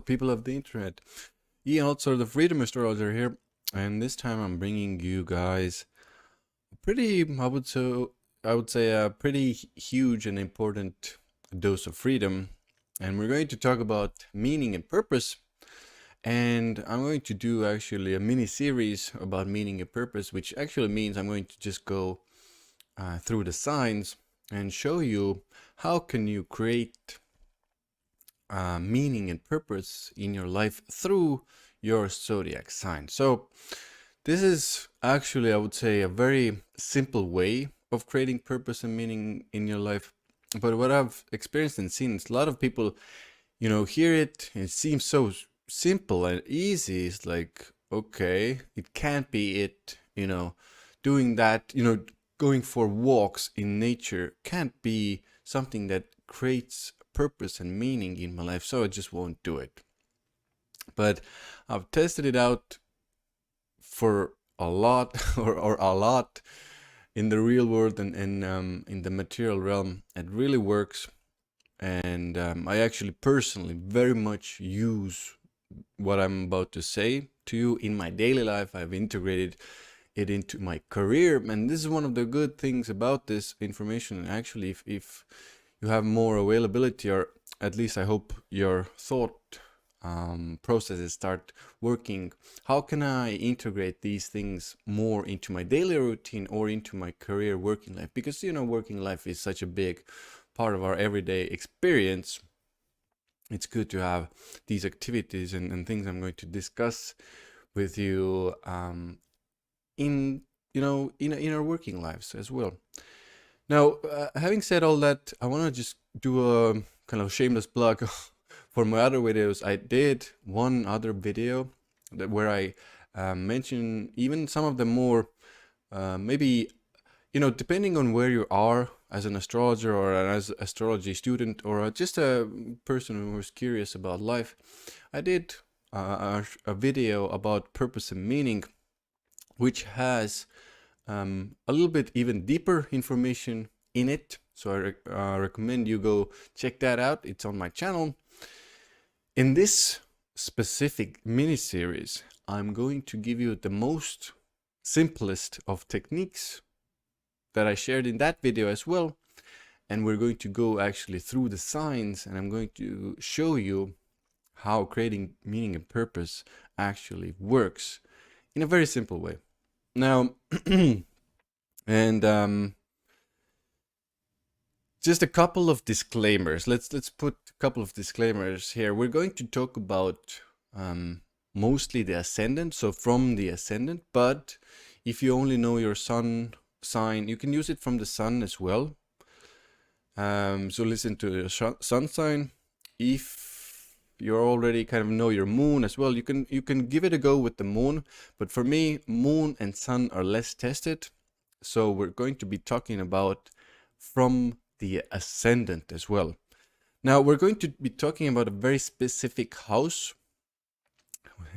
people of the internet. Ian Altosaar, the Freedom Astrologer here, and this time I'm bringing you guys a pretty, I would say a pretty huge and important dose of freedom, and we're going to talk about meaning and purpose. And I'm going to do actually a mini series about meaning and purpose, which actually means I'm going to just go through the signs and show you how can you create meaning and purpose in your life through your zodiac sign. So this is actually, I would say, a very simple way of creating purpose and meaning in your life. But what I've experienced and seen is a lot of people, hear it, and it seems so simple and easy. It's like, okay, it can't be it, doing that, going for walks in nature can't be something that creates purpose and meaning in my life, so I just won't do it. But I've tested it out for a lot or a lot in the real world and in the material realm. It really works, and I actually personally very much use what I'm about to say to you in my daily life. I've integrated it into my career, and this is one of the good things about this information. Actually, if you have more availability, or at least I hope your thought processes start working, how can I integrate these things more into my daily routine or into my career working life? Because working life is such a big part of our everyday experience. It's good to have these activities and things I'm going to discuss with you in our working lives as well. Now, having said all that, I want to just do a kind of shameless plug for my other videos. I did one other video where I mention even some of the more maybe depending on where you are as an astrologer or as an astrology student or just a person who is curious about life. I did a video about purpose and meaning, which has a little bit even deeper information in it. So I recommend you go check that out. It's on my channel. In this specific mini series, I'm going to give you the most simplest of techniques that I shared in that video as well. And we're going to go actually through the signs, and I'm going to show you how creating meaning and purpose actually works in a very simple way. Now, and just a couple of disclaimers. Let's put a couple of disclaimers here. We're going to talk about mostly the ascendant, so from the ascendant. But if you only know your sun sign, you can use it from the sun as well. So listen to your sun sign. If you already kind of know your moon as well, you can give it a go with the moon. But for me, moon and sun are less tested, so we're going to be talking about from the ascendant as well. Now we're going to be talking about a very specific house,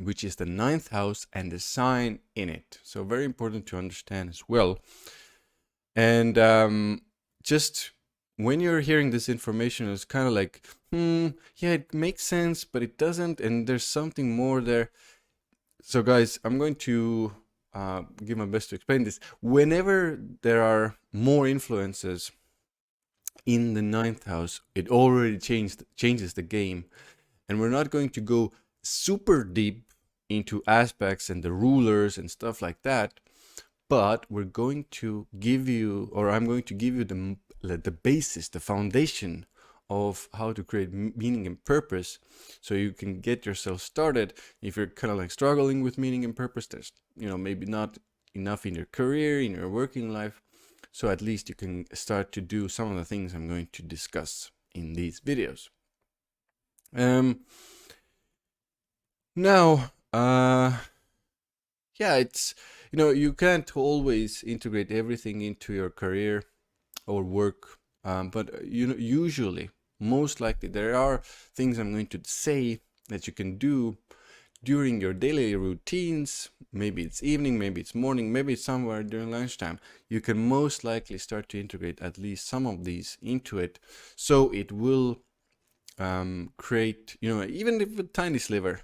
which is the 9th house and the sign in it. So very important to understand as well. And just when you're hearing this information, it's kind of like, yeah, it makes sense, but it doesn't, and there's something more there. So guys, I'm going to give my best to explain this. Whenever there are more influences in the 9th house, it already changes the game. And we're not going to go super deep into aspects and the rulers and stuff like that, but we're going to give you, or I'm going to give you the basis, the foundation of how to create meaning and purpose, so you can get yourself started. If you're kind of like struggling with meaning and purpose, there's maybe not enough in your career, in your working life, so at least you can start to do some of the things I'm going to discuss in these videos. Now, yeah, it's you can't always integrate everything into your career or work, but usually, most likely, there are things I'm going to say that you can do during your daily routines. Maybe it's evening, maybe it's morning, maybe it's somewhere during lunchtime. You can most likely start to integrate at least some of these into it, so it will create, even if a tiny sliver,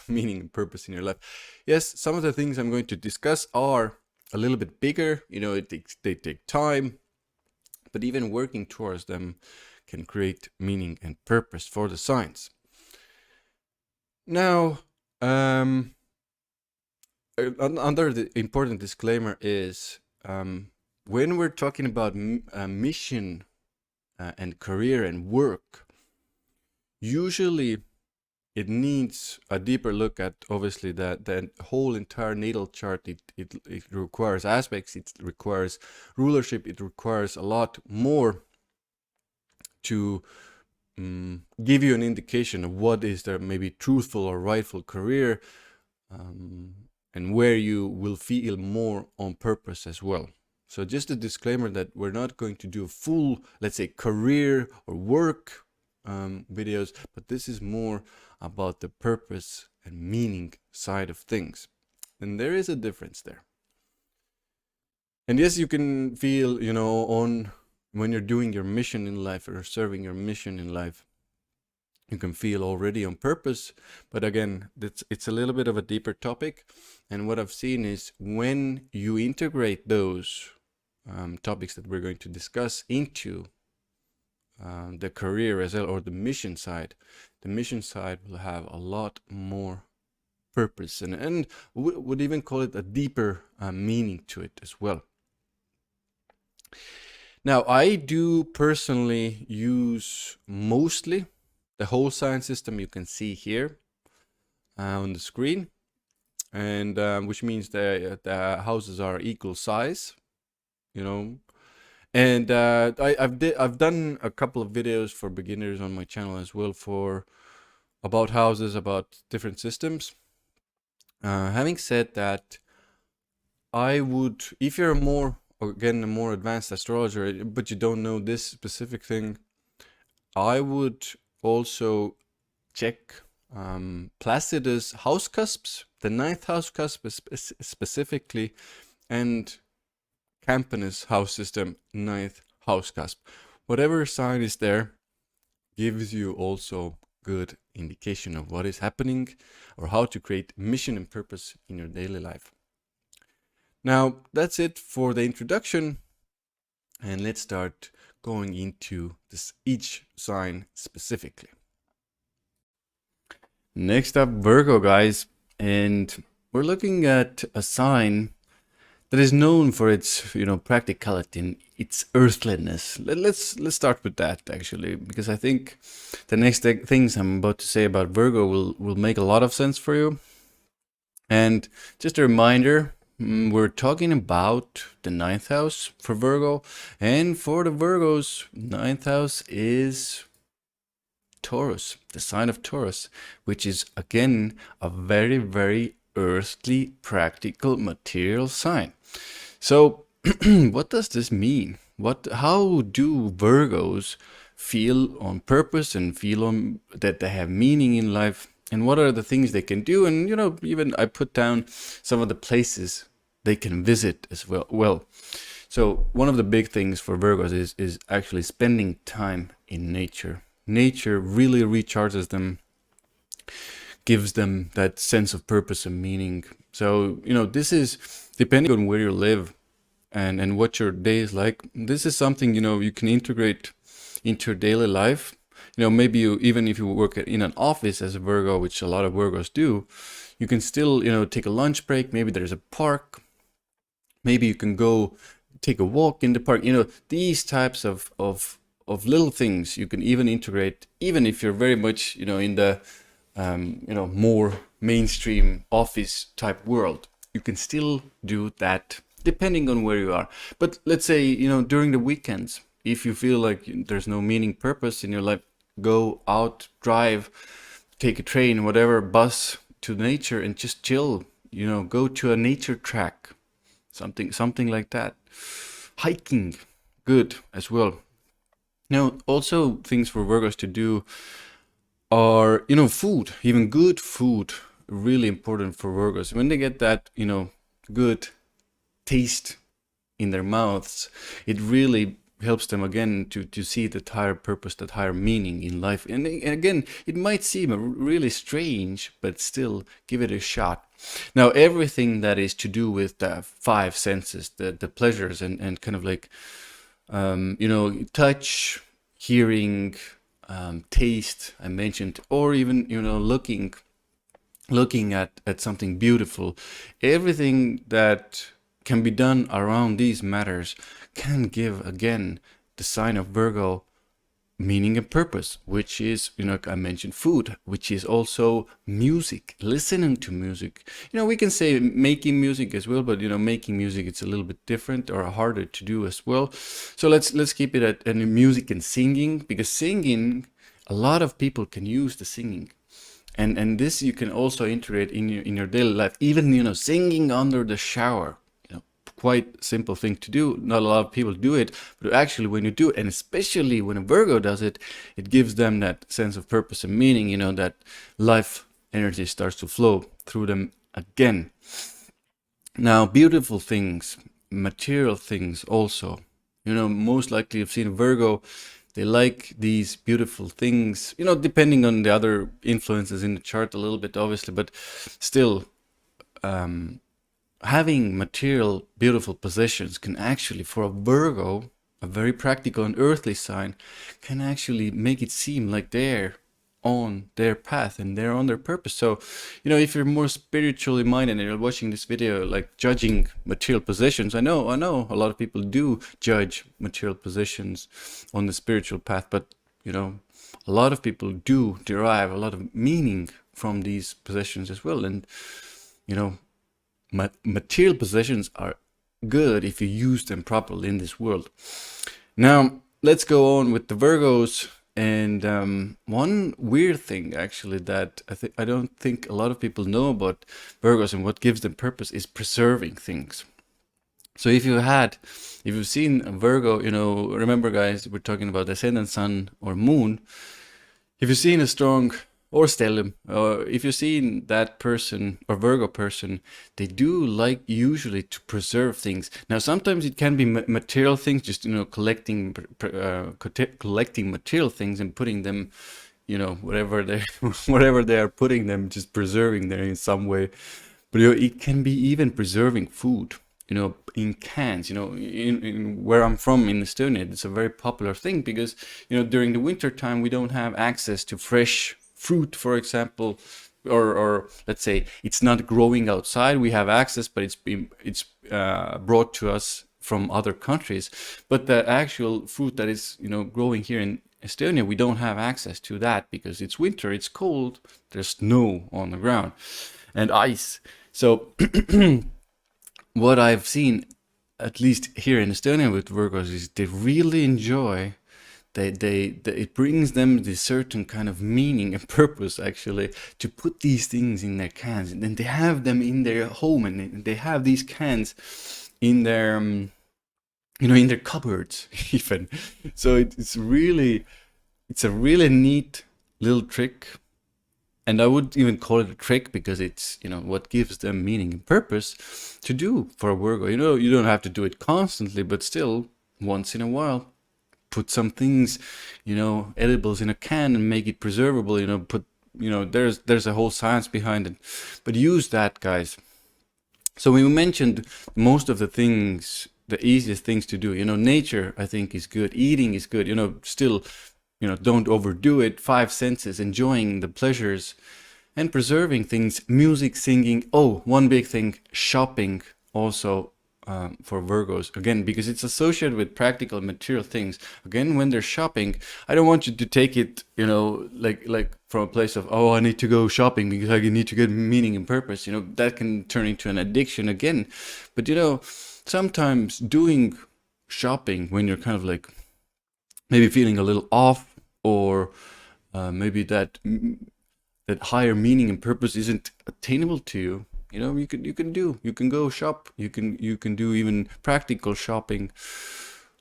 meaning and purpose in your life. Yes, some of the things I'm going to discuss are a little bit bigger, they take time, but even working towards them can create meaning and purpose for the signs. Now, another important disclaimer is when we're talking about mission and career and work, usually it needs a deeper look at, obviously, that whole entire natal chart. It requires aspects, it requires rulership, it requires a lot more to give you an indication of what is their maybe truthful or rightful career, and where you will feel more on purpose as well. So just a disclaimer that we're not going to do full, let's say, career or work videos, but this is more about the purpose and meaning side of things. And there is a difference there. And yes, you can feel, on when you're doing your mission in life or serving your mission in life, you can feel already on purpose. But again, it's a little bit of a deeper topic. And what I've seen is when you integrate those topics that we're going to discuss into the career as well, or the mission side will have a lot more purpose and would even call it a deeper meaning to it as well. Now, I do personally use mostly the whole sign system you can see here on the screen, and which means the houses are equal size, and I've done a couple of videos for beginners on my channel as well about houses, about different systems. Having said that, I would, if you're a more advanced astrologer, but you don't know this specific thing, I would also check Placidus house cusps, the 9th house cusp specifically, and Campanus house system 9th house cusp. Whatever sign is there gives you also good indication of what is happening or how to create mission and purpose in your daily life. Now, that's it for the introduction, and let's start going into each sign specifically. Next up, Virgo, guys, and we're looking at a sign that is known for its, practicality and its earthliness. Let's start with that, actually, because I think the next things I'm about to say about Virgo will make a lot of sense for you. And just a reminder, we're talking about the 9th house for Virgo, and for the Virgos, 9th house is Taurus, the sign of Taurus, which is again a very, very earthly, practical, material sign. So what does this mean? How do Virgos feel on purpose and feel on that they have meaning in life? And what are the things they can do? And even I put down some of the places they can visit as well. So one of the big things for Virgos is actually spending time in nature. Nature really recharges them, gives them that sense of purpose and meaning. So, this is depending on where you live and what your day is like. This is something, you can integrate into your daily life. Maybe even if you work in an office as a Virgo, which a lot of Virgos do, you can still, take a lunch break. Maybe there's a park. Maybe you can go take a walk in the park. These types of little things you can even integrate, even if you're very much, in the more mainstream office type world. You can still do that depending on where you are. But let's say, during the weekends, if you feel like there's no meaning, purpose in your life, go out, drive, take a train, whatever, bus to nature and just chill. Go to a nature track, something like that. Hiking, good as well. Now, also things for Virgos to do are, food, even good food, really important for Virgos. When they get that, good taste in their mouths, it really helps them again to see that higher purpose, that higher meaning in life. And again, it might seem really strange, but still give it a shot. Now, everything that is to do with the five senses, the pleasures and kind of like, touch, hearing, taste, I mentioned, or even, looking at something beautiful, everything that can be done around these matters can give, again, the sign of Virgo meaning and purpose, which is, I mentioned food, which is also music, listening to music. We can say making music as well, but making music, it's a little bit different or harder to do as well. So let's keep it at music and singing, because singing, a lot of people can use the singing. And this you can also integrate in your daily life, even singing under the shower. Quite simple thing to do. Not a lot of people do it, but actually when you do it, and especially when a Virgo does it, it gives them that sense of purpose and meaning, that life energy starts to flow through them again. Now, beautiful things, material things also. Most likely you've seen Virgo, they like these beautiful things, depending on the other influences in the chart a little bit, obviously, but still, having material, beautiful possessions can actually, for a Virgo, a very practical and earthly sign, can actually make it seem like they're on their path and they're on their purpose. So, if you're more spiritually minded and you're watching this video, like judging material possessions, I know a lot of people do judge material possessions on the spiritual path, but, a lot of people do derive a lot of meaning from these possessions as well. And, material possessions are good if you use them properly in this world. Now, let's go on with the Virgos. And one weird thing, actually, that I don't think a lot of people know about Virgos and what gives them purpose is preserving things. So if you've seen a Virgo, remember, guys, we're talking about ascendant, sun, or moon. If you've seen a strong, or stellium, or if you've seen that person or Virgo person, they do like usually to preserve things. Now, sometimes it can be material things, just collecting material things and putting them, whatever they are putting them, just preserving them in some way. But it can be even preserving food. In cans. In where I'm from in Estonia, it's a very popular thing because during the winter time we don't have access to fresh fruit, for example, or let's say it's not growing outside. We have access, but it's brought to us from other countries. But the actual fruit that is growing here in Estonia, we don't have access to that because it's winter, it's cold, there's snow on the ground and ice. So what I've seen, at least here in Estonia with Virgos, is they really enjoy. It brings them this certain kind of meaning and purpose, actually, to put these things in their cans, and then they have them in their home, and they have these cans in their, in their cupboards, even. So it's a really neat little trick. And I would even call it a trick because it's, what gives them meaning and purpose to do for a Virgo. You don't have to do it constantly, but still, once in a while, put some things, edibles in a can and make it preservable. There's a whole science behind it. But use that, guys. So we mentioned most of the things, the easiest things to do. Nature, I think, is good. Eating is good. Still, don't overdo it. Five senses, enjoying the pleasures and preserving things. Music, singing. Oh, one big thing, shopping also for Virgos. Again, because it's associated with practical material things. Again, when they're shopping, I don't want you to take it, like from a place of, oh, I need to go shopping because I need to get meaning and purpose. That can turn into an addiction again. But, sometimes doing shopping when you're kind of like maybe feeling a little off, or maybe that higher meaning and purpose isn't attainable to you. You can go shop. You can do even practical shopping,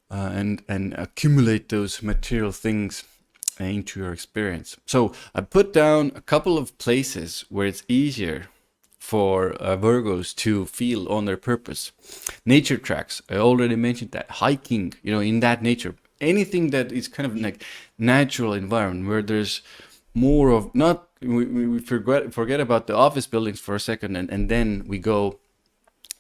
and accumulate those material things into your experience. So I put down a couple of places where it's easier for Virgos to feel on their purpose. Nature tracks, I already mentioned that. Hiking, you know, in that nature. Anything that is kind of like natural environment where there's more of, not, we forget about the office buildings for a second, and then we go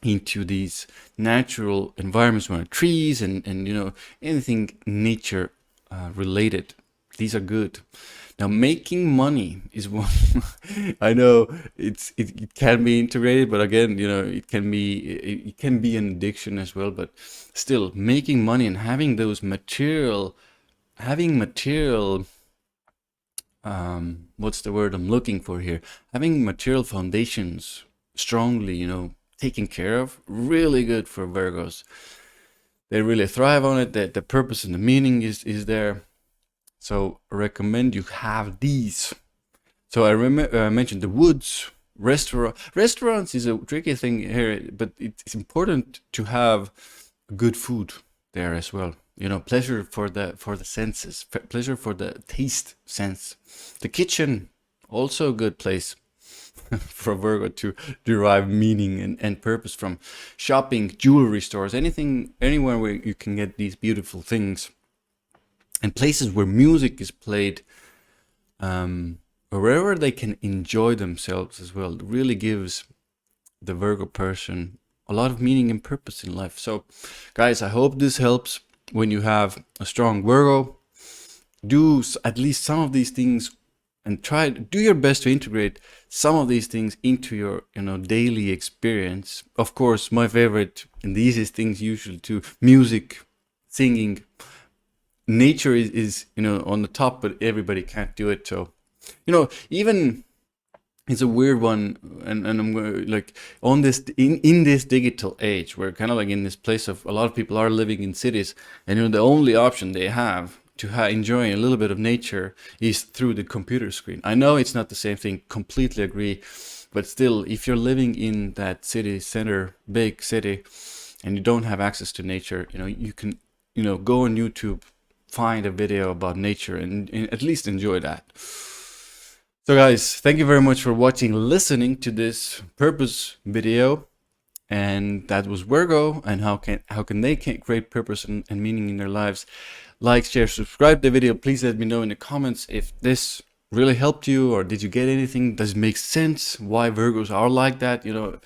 into these natural environments where trees and you know, anything nature related. These are good. Now, making money is one. I know it can be integrated, but again, you know, it can be an addiction as well. But still, making money and having those material, what's the word I'm looking for here? Having material foundations strongly, you know, taken care of, really good for Virgos. They really thrive on it. The purpose and the meaning is there. So I recommend you have these. So I mentioned the woods, restaurants is a tricky thing here, but it's important to have good food there as well. You know, pleasure for the senses, pleasure for the taste sense. The kitchen, also a good place for Virgo to derive meaning and purpose from. Shopping, jewelry stores, anywhere where you can get these beautiful things. And places where music is played, wherever they can enjoy themselves as well. It really gives the Virgo person a lot of meaning and purpose in life. So, guys, I hope this helps. When you have a strong Virgo, do at least some of these things and do your best to integrate some of these things into your, you know, daily experience. Of course, my favorite and the easiest things usually to music, singing. Nature is you know, on the top, but everybody can't do it. So, you know, even it's a weird one, and I'm going to, like, on this in this digital age, we're kind of like in this place of a lot of people are living in cities, and you know, the only option they have to enjoy a little bit of nature is through the computer screen. I know it's not the same thing, completely agree, but still, if you're living in that city center, big city, and you don't have access to nature, you know, you can, you know, go on YouTube, find a video about nature and at least enjoy that. So guys, thank you very much for listening to this purpose video. And that was Virgo and how can they create purpose and meaning in their lives. Like, share, subscribe the video. Please let me know in the comments if this really helped you, or did you get anything? Does it make sense why Virgos are like that, you know?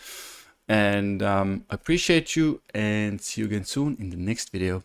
And appreciate you, and see you again soon in the next video.